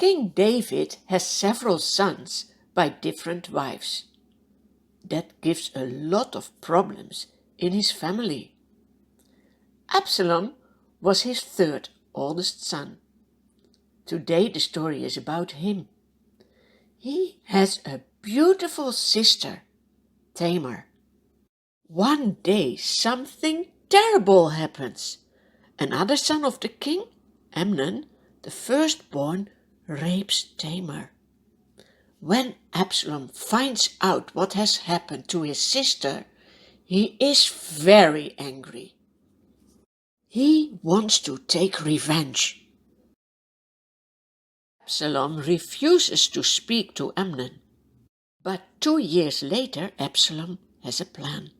King David has several sons by different wives. That gives a lot of problems in his family. Absalom was his third oldest son. Today the story is about him. He has a beautiful sister, Tamar. One day something terrible happens. Another son of the king, Amnon, the firstborn, rapes Tamar. When Absalom finds out what has happened to his sister, he is very angry. He wants to take revenge. Absalom refuses to speak to Amnon. But 2 years later, Absalom has a plan.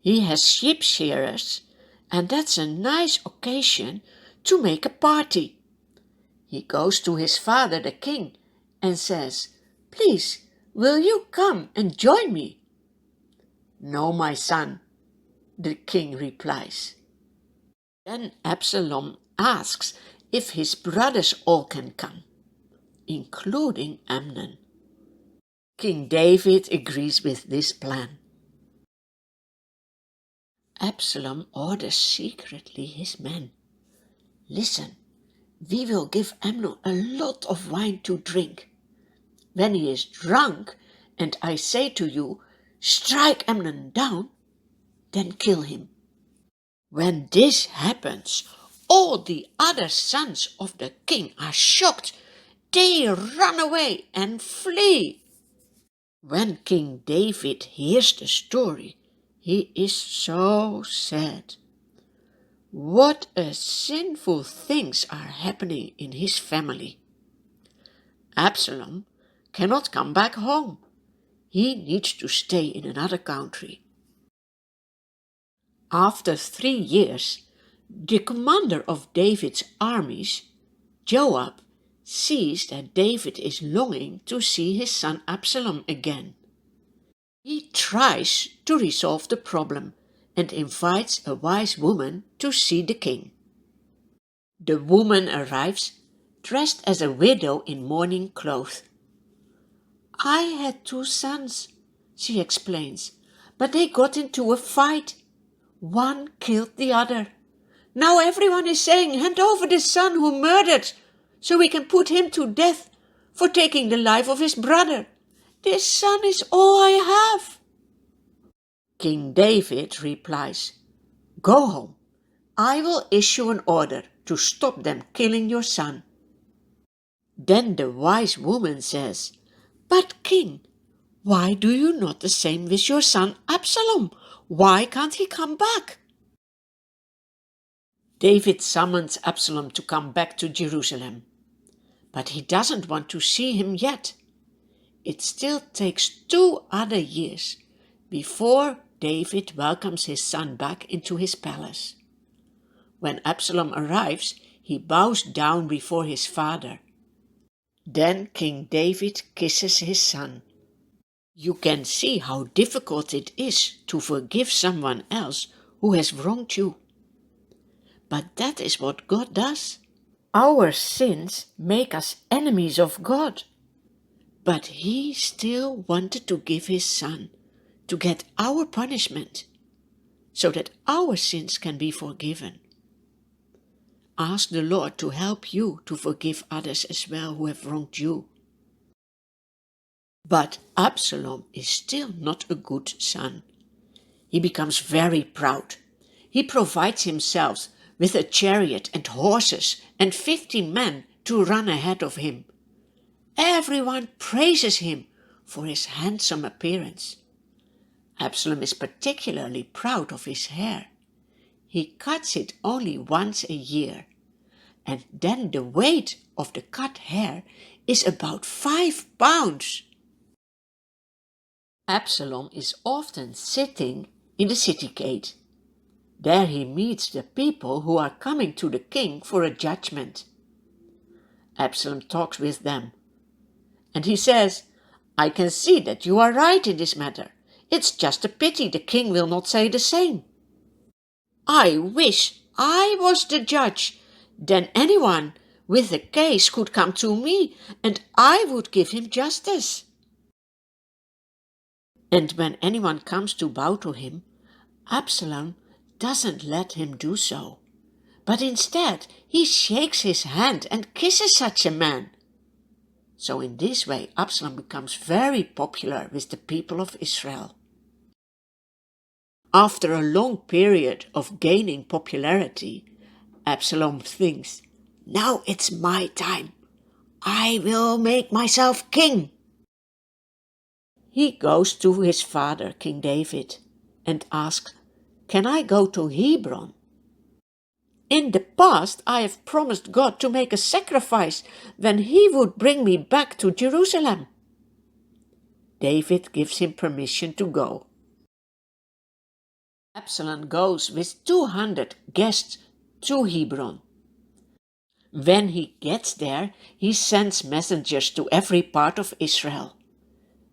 He has sheep shearers, and that's a nice occasion to make a party. He goes to his father, the king, and says, "Please, will you come and join me?" "No, my son," the king replies. Then Absalom asks if his brothers all can come, including Amnon. King David agrees with this plan. Absalom orders secretly his men. "Listen, we will give Amnon a lot of wine to drink. When he is drunk and I say to you, 'Strike Amnon down,' then kill him." When this happens, all the other sons of the king are shocked. They run away and flee. When King David hears the story, he is so sad. What a sinful things are happening in his family. Absalom cannot come back home. He needs to stay in another country. After 3 years, the commander of David's armies, Joab, sees that David is longing to see his son Absalom again. He tries to resolve the problem and invites a wise woman to see the king. The woman arrives dressed as a widow in mourning clothes. "I had 2 sons," she explains, "but they got into a fight. One killed the other. Now everyone is saying, 'Hand over the son who murdered, so we can put him to death for taking the life of his brother. This son is all I have.'" King David replies, "Go home. I will issue an order to stop them killing your son." Then the wise woman says, "But king, why do you not the same with your son Absalom? Why can't he come back?" David summons Absalom to come back to Jerusalem, but he doesn't want to see him yet. It still takes 2 other years before David welcomes his son back into his palace. When Absalom arrives, he bows down before his father. Then King David kisses his son. You can see how difficult it is to forgive someone else who has wronged you. But that is what God does. Our sins make us enemies of God. But He still wanted to give His Son to get our punishment, so that our sins can be forgiven. Ask the Lord to help you to forgive others as well who have wronged you. But Absalom is still not a good son. He becomes very proud. He provides himself with a chariot and horses and 50 men to run ahead of him. Everyone praises him for his handsome appearance. Absalom is particularly proud of his hair. He cuts it only once a year, and then the weight of the cut hair is about 5 pounds. Absalom is often sitting in the city gate. There he meets the people who are coming to the king for a judgment. Absalom talks with them, and he says, "I can see that you are right in this matter. It's just a pity the king will not say the same. I wish I was the judge. Then anyone with a case could come to me, and I would give him justice. And when anyone comes to bow to him, Absalom doesn't let him do so, but instead he shakes his hand and kisses such a man. So in this way Absalom becomes very popular with the people of Israel. After a long period of gaining popularity, Absalom thinks, "Now it's my time. I will make myself king." He goes to his father, King David, and asks, "Can I go to Hebron? In the past I have promised God to make a sacrifice when he would bring me back to Jerusalem." David gives him permission to go. Absalom goes with 200 guests to Hebron. When he gets there, he sends messengers to every part of Israel.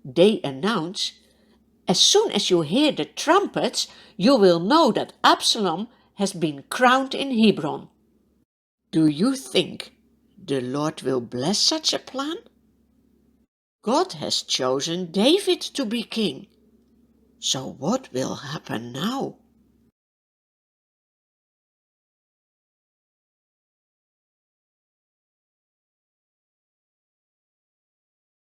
They announce, "As soon as you hear the trumpets, you will know that Absalom has been crowned in Hebron." Do you think the Lord will bless such a plan? God has chosen David to be king. So what will happen now?